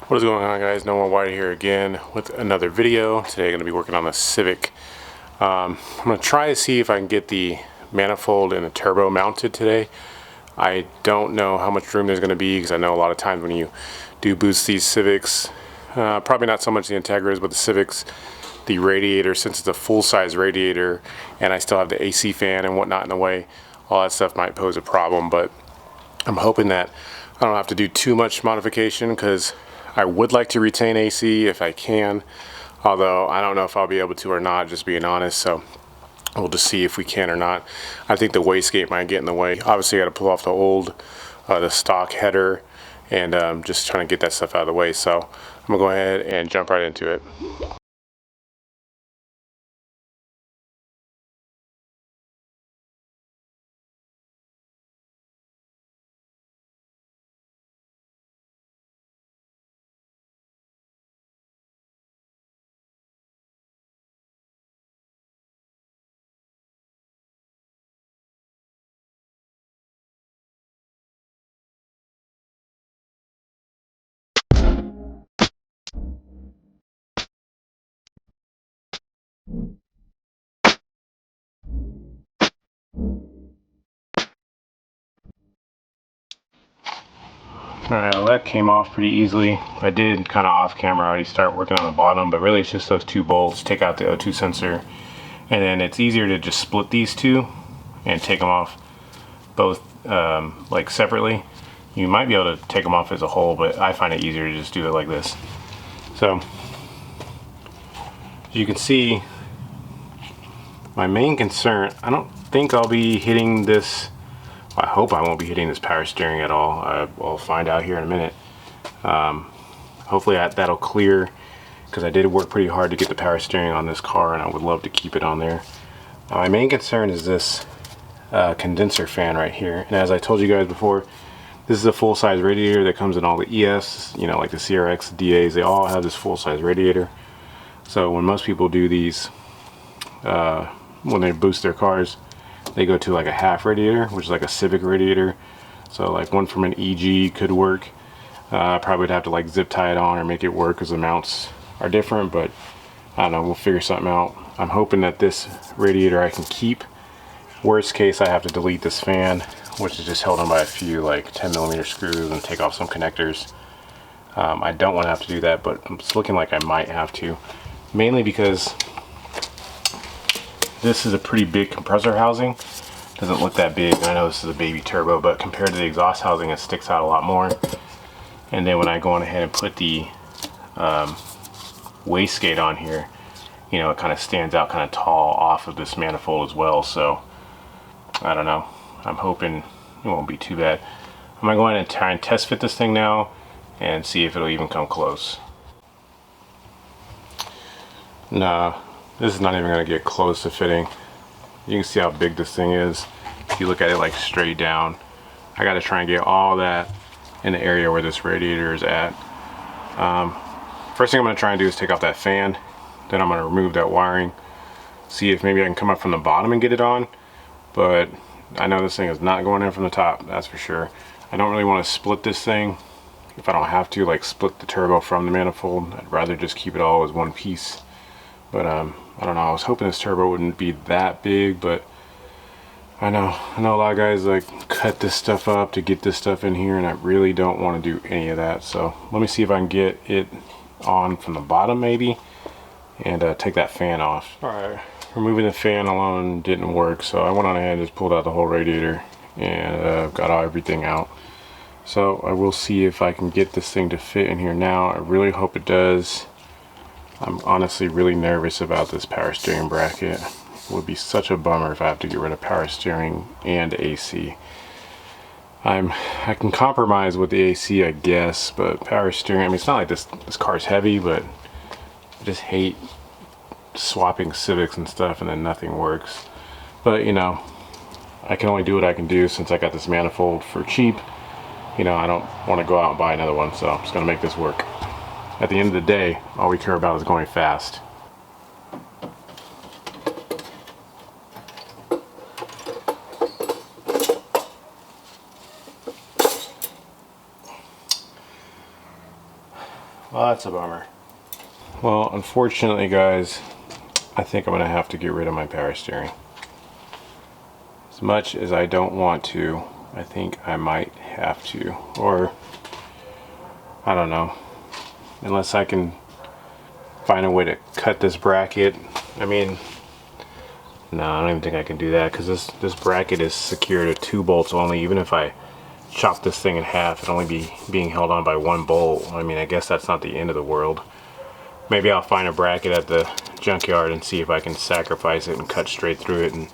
What is going on, guys? Noah White here again with another video. Today I'm going to be working on the Civic. I'm going to try to see if I can get the manifold and the turbo mounted today. I don't know how much room there's going to be, because I know a lot of times when you do boost these Civics, probably not so much the Integras, but the Civics, the radiator, since it's a full-size radiator and I still have the AC fan and whatnot in the way, all that stuff might pose a problem. But I'm hoping that I don't have to do too much modification, because I would like to retain AC if I can, although I don't know if I'll be able to or not, just being honest. So we'll just see if we can or not. I think the wastegate might get in the way. Obviously I got to pull off the stock header, and just trying to get that stuff out of the way. So I'm gonna go ahead and jump right into it. Alright, well, that came off pretty easily. I did kind of off camera already start working on the bottom, but really it's just those two bolts. Take out the O2 sensor, and then it's easier to just split these two and take them off both like separately. You might be able to take them off as a whole, but I find it easier to just do it like this. So as you can see, my main concern, I don't think I'll be hitting this. I hope I won't be hitting this power steering at all. I'll find out here in a minute. Hopefully that'll clear, because I did work pretty hard to get the power steering on this car, and I would love to keep it on there. My main concern is this condenser fan right here. And as I told you guys before, this is a full-size radiator that comes in all the ES, you know, like the CRX, DAs, they all have this full-size radiator. So when most people do these, when they boost their cars, they go to like a half radiator, which is like a Civic radiator. So like one from an EG could work. Probably would have to like zip tie it on or make it work, because the mounts are different, but I don't know, we'll figure something out. I'm hoping that this radiator I can keep. Worst case, I have to delete this fan, which is just held on by a few like 10mm screws, and take off some connectors. I don't want to have to do that, but it's looking like I might have to, mainly because this is a pretty big compressor housing. Doesn't look that big. I know this is a baby turbo, but compared to the exhaust housing, it sticks out a lot more. And then when I go on ahead and put the wastegate on here, you know, it kind of stands out kind of tall off of this manifold as well. So I don't know. I'm hoping it won't be too bad. I'm gonna go ahead and try and test fit this thing now and see if it'll even come close. Nah. This is not even going to get close to fitting. You can see how big this thing is. If you look at it like straight down, I got to try and get all that in the area where this radiator is at. First thing I'm going to try and do is take off that fan. Then I'm going to remove that wiring. See if maybe I can come up from the bottom and get it on. But I know this thing is not going in from the top, that's for sure. I don't really want to split this thing if I don't have to, like split the turbo from the manifold. I'd rather just keep it all as one piece. But I don't know, I was hoping this turbo wouldn't be that big, but I know a lot of guys like cut this stuff up to get this stuff in here, and I really don't want to do any of that. So let me see if I can get it on from the bottom maybe, and take that fan off. Alright, removing the fan alone didn't work, so I went on ahead and just pulled out the whole radiator and got everything out. So I will see if I can get this thing to fit in here now. I really hope it does. I'm honestly really nervous about this power steering bracket. It would be such a bummer if I have to get rid of power steering and AC. I can compromise with the AC, I guess, but power steering, I mean, it's not like this car's heavy, but I just hate swapping Civics and stuff and then nothing works. But you know, I can only do what I can do since I got this manifold for cheap. You know, I don't want to go out and buy another one, so I'm just gonna make this work. At the end of the day, all we care about is going fast. Well, that's a bummer. Well, unfortunately, guys, I think I'm gonna have to get rid of my power steering. As much as I don't want to, I think I might have to, or I don't know, unless I can find a way to cut this bracket. I mean, no, I don't even think I can do that, because this bracket is secured to 2 bolts only. Even if I chop this thing in half, it'd only be being held on by 1 bolt. I mean, I guess that's not the end of the world. Maybe I'll find a bracket at the junkyard and see if I can sacrifice it and cut straight through it and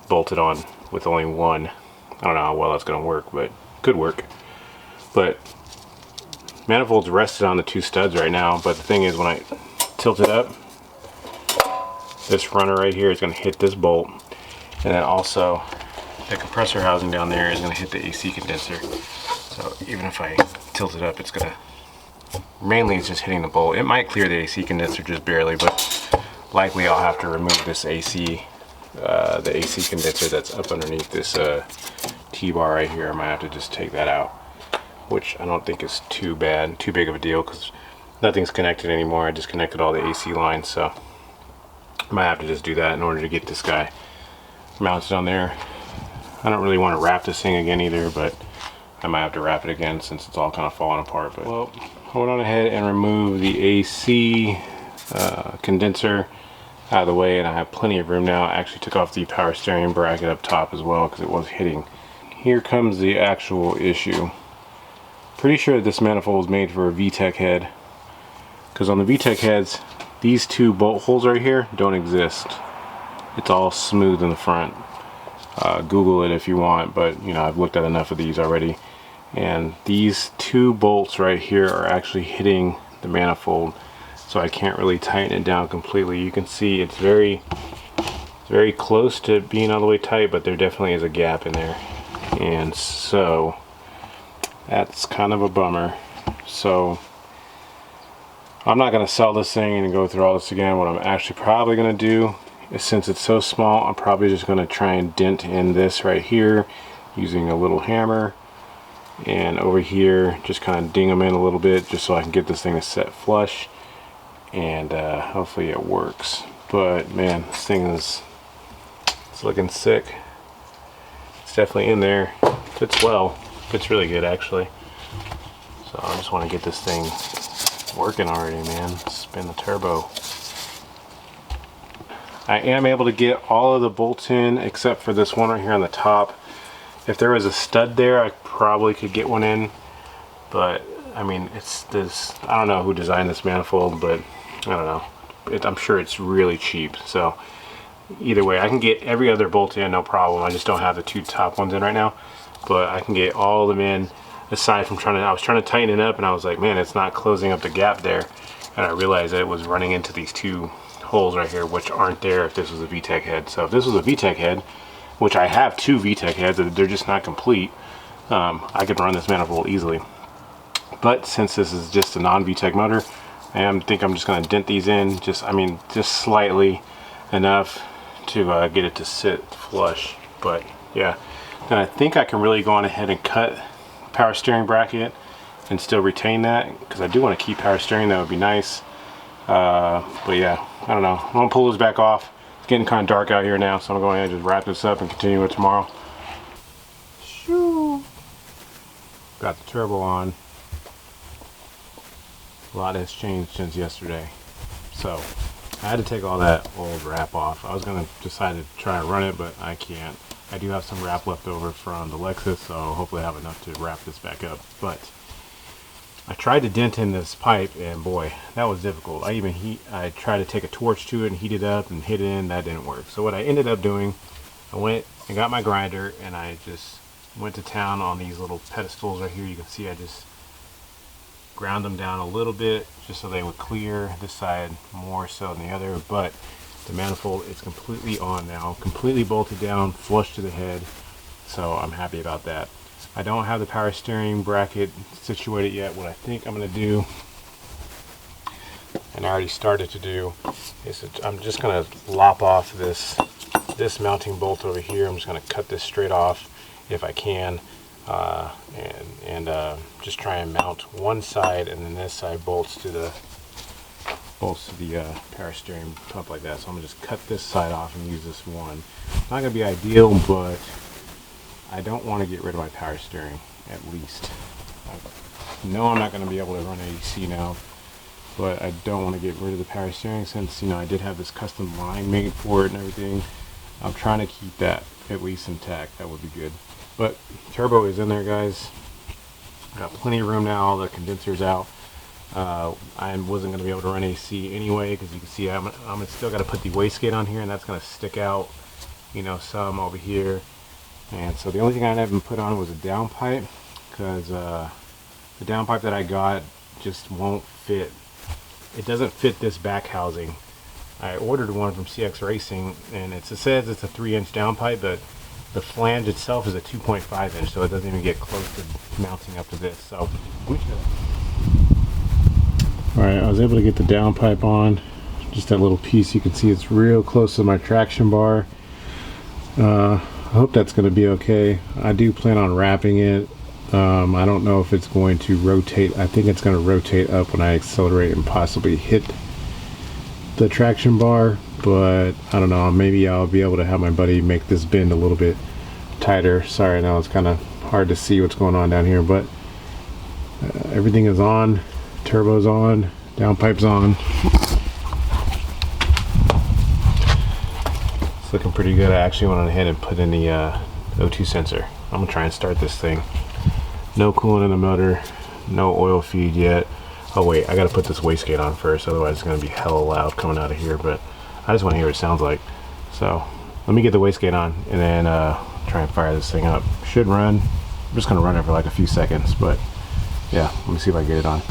bolt it on with only 1. I don't know how well that's going to work, but could work. But manifold's rested on the 2 studs right now, but the thing is, when I tilt it up, this runner right here is going to hit this bolt, and then also the compressor housing down there is going to hit the AC condenser. So even if I tilt it up, it's going to, mainly it's just hitting the bolt. It might clear the AC condenser just barely, but likely I'll have to remove this AC, the AC condenser that's up underneath this T-bar right here. I might have to just take that out, which I don't think is too big of a deal, because nothing's connected anymore. I disconnected all the AC lines, so I might have to just do that in order to get this guy mounted on there. I don't really want to wrap this thing again either, but I might have to wrap it again since it's all kind of falling apart. But well, hold on ahead and remove the AC condenser out of the way, and I have plenty of room now. I actually took off the power steering bracket up top as well because it was hitting. Here comes the actual issue. Pretty sure this manifold was made for a VTEC head, because on the VTEC heads, these 2 bolt holes right here don't exist. It's all smooth in the front. Google it if you want, but you know, I've looked at enough of these already, and these 2 bolts right here are actually hitting the manifold, so I can't really tighten it down completely. You can see it's very close to being all the way tight, but there definitely is a gap in there, and so that's kind of a bummer. So I'm not going to sell this thing and go through all this again. What I'm actually probably going to do is, since it's so small, I'm probably just going to try and dent in this right here using a little hammer, and over here just kind of ding them in a little bit just so I can get this thing to set flush, and hopefully it works. But man, this thing is, it's looking sick. It's definitely in there. Fits well. Fits really good actually. So I just want to get this thing working already, man. Spin the turbo. I am able to get all of the bolts in except for this one right here on the top. If there was a stud there, I probably could get one in, but I mean, it's this, I don't know who designed this manifold, but I don't know. I'm sure it's really cheap. So either way, I can get every other bolt in, no problem. I just don't have the 2 top ones in right now, but I can get all of them in, aside from I was trying to tighten it up, and I was like, man, it's not closing up the gap there, and I realized that it was running into these 2 holes right here, which aren't there if this was a VTEC head. So if this was a VTEC head, which I have 2 VTEC heads, they're just not complete, I could run this manifold easily. But since this is just a non-VTEC motor, I think I'm just going to dent these in, just slightly enough to get it to sit flush. But yeah, and I think I can really go on ahead and cut power steering bracket and still retain that, because I do want to keep power steering. That would be nice. But yeah, I don't know. I'm gonna pull this back off. It's getting kind of dark out here now, so I'm going to just wrap this up and continue it tomorrow. Shoo. Got the turbo on. A lot has changed since yesterday, so I had to take all that old wrap off. I was going to decide to try and run it, but I can't. I do have some wrap left over from the Lexus, so hopefully I have enough to wrap this back up. But I tried to dent in this pipe, and boy, that was difficult. I tried to take a torch to it and heat it up and hit it in. That didn't work. So what I ended up doing, I went and got my grinder, and I just went to town on these little pedestals right here. You can see I just ground them down a little bit just so they would clear this side more so than the other. But the manifold is completely on now, completely bolted down, flush to the head, so I'm happy about that. I don't have the power steering bracket situated yet. What I think I'm going to do, and I already started to do, is I'm just going to lop off this mounting bolt over here. I'm just going to cut this straight off if I can. just try and mount one side, and then this side bolts to the power steering pump like that. So I'm gonna just cut this side off and use this one. It's not gonna be ideal, but I don't want to get rid of my power steering, at least. I know I'm not gonna be able to run AC now, but I don't want to get rid of the power steering since, you know, I did have this custom line made for it and everything. I'm trying to keep that at least intact. That would be good. But turbo is in there, guys. I got plenty of room now. All the condensers out. I wasn't going to be able to run AC anyway, because you can see I'm still got to put the wastegate on here, and that's going to stick out, you know, some over here. And so the only thing I haven't put on was a downpipe, because the downpipe that I got just won't fit. It doesn't fit this back housing. I ordered one from CX Racing, and it says it's a 3-inch downpipe, but the flange itself is a 2.5 inch, so it doesn't even get close to mounting up to this. So, alright, I was able to get the downpipe on. Just that little piece, you can see it's real close to my traction bar. I hope that's going to be okay. I do plan on wrapping it. I don't know if it's going to rotate. I think it's going to rotate up when I accelerate and possibly hit the traction bar, but I don't know, maybe I'll be able to have my buddy make this bend a little bit tighter. Sorry, I know it's kind of hard to see what's going on down here, but everything is on. Turbo's on, downpipe's on. It's looking pretty good. I actually went ahead and put in the O2 sensor. I'm gonna try and start this thing. No coolant in the motor, no oil feed yet. Oh wait, I gotta put this wastegate on first, otherwise it's gonna be hella loud coming out of here, but I just wanna hear what it sounds like. So let me get the wastegate on and then try and fire this thing up. Should run. I'm just gonna run it for like a few seconds, but yeah, let me see if I get it on.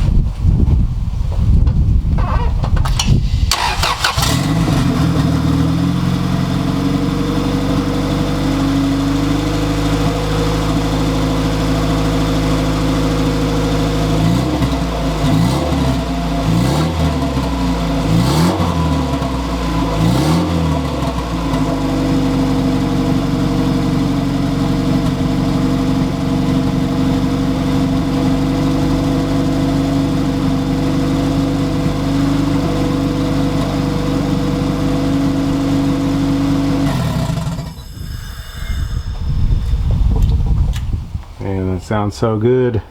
And it sounds so good.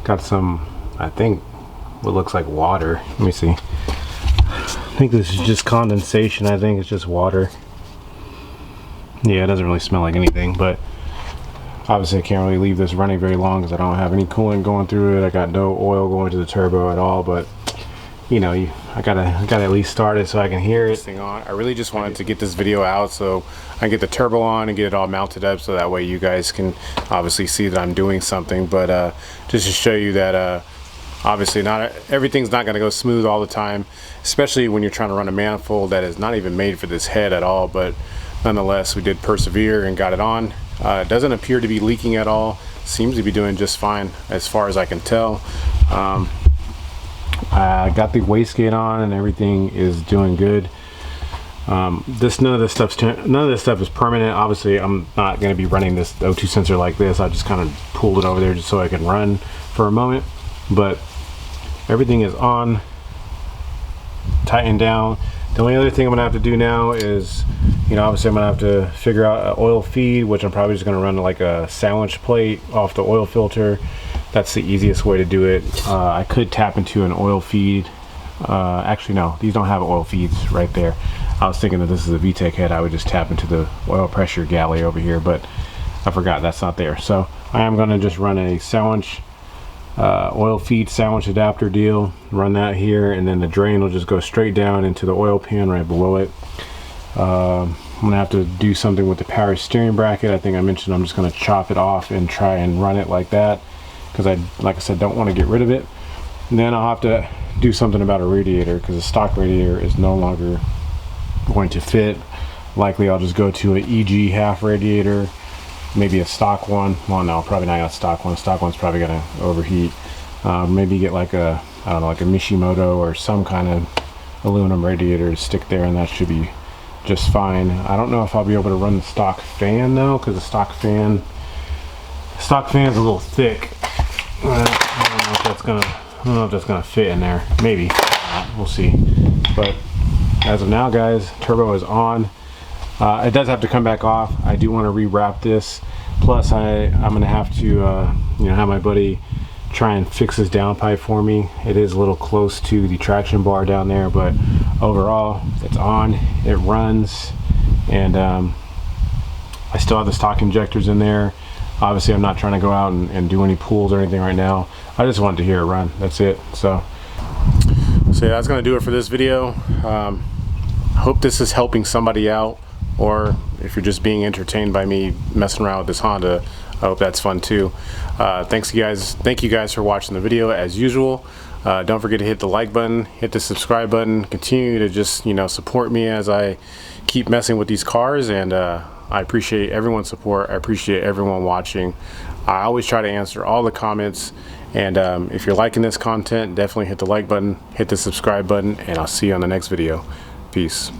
Got some, I think, what looks like water. Let me see. I think this is just condensation. I think it's just water. Yeah, it doesn't really smell like anything, but obviously I can't really leave this running very long because I don't have any coolant going through it. I got no oil going to the turbo at all, but you know, I gotta at least start it so I can hear it. I really just wanted to get this video out so I can get the turbo on and get it all mounted up, so that way you guys can obviously see that I'm doing something. But just to show you that obviously not everything's not going to go smooth all the time, especially when you're trying to run a manifold that is not even made for this head at all. But nonetheless, we did persevere and got it on. It doesn't appear to be leaking at all. Seems to be doing just fine as far as I can tell. I got the wastegate on and everything is doing good. None of this stuff is permanent. Obviously I'm not going to be running this O2 sensor like this. I just kind of pulled it over there just so I can run for a moment, but everything is on, tightened down. The only other thing I'm gonna have to do now is, you know, obviously I'm gonna have to figure out an oil feed, which I'm probably just gonna run like a sandwich plate off the oil filter. That's the easiest way to do it. I could tap into an oil feed. Actually no, these don't have oil feeds right there. I was thinking that this is a VTEC head, I would just tap into the oil pressure galley over here, but I forgot that's not there. So I am gonna just run a sandwich oil feed sandwich adapter deal, run that here, and then the drain will just go straight down into the oil pan right below it. I'm gonna have to do something with the power steering bracket. I think I mentioned I'm just gonna chop it off and try and run it like that, because like I said, don't want to get rid of it. And then I'll have to do something about a radiator, because the stock radiator is no longer going to fit. Likely I'll just go to an EG half radiator, maybe a stock one. Well, no, probably not a stock one. Stock one's probably gonna overheat. Maybe get like a, I don't know, like a Mishimoto or some kind of aluminum radiator to stick there, and that should be just fine. I don't know if I'll be able to run the stock fan though, because the stock fan, Stock fan's a little thick. I don't know if that's gonna fit in there. Maybe. We'll see. But as of now, guys, turbo is on. It does have to come back off. I do want to rewrap this. Plus, I'm gonna have to, you know, have my buddy try and fix this downpipe for me. It is a little close to the traction bar down there, but overall, it's on. It runs, and I still have the stock injectors in there. Obviously, I'm not trying to go out and do any pulls or anything right now. I just wanted to hear it run. That's it. So yeah, that's gonna do it for this video. Hope this is helping somebody out, or if you're just being entertained by me messing around with this Honda, I hope that's fun too. Thank you guys for watching the video as usual. Don't forget to hit the like button, hit the subscribe button, continue to just, you know, support me as I keep messing with these cars, and I appreciate everyone's support. I appreciate everyone watching. I always try to answer all the comments, and if you're liking this content, definitely hit the like button, hit the subscribe button, and I'll see you on the next video. Peace.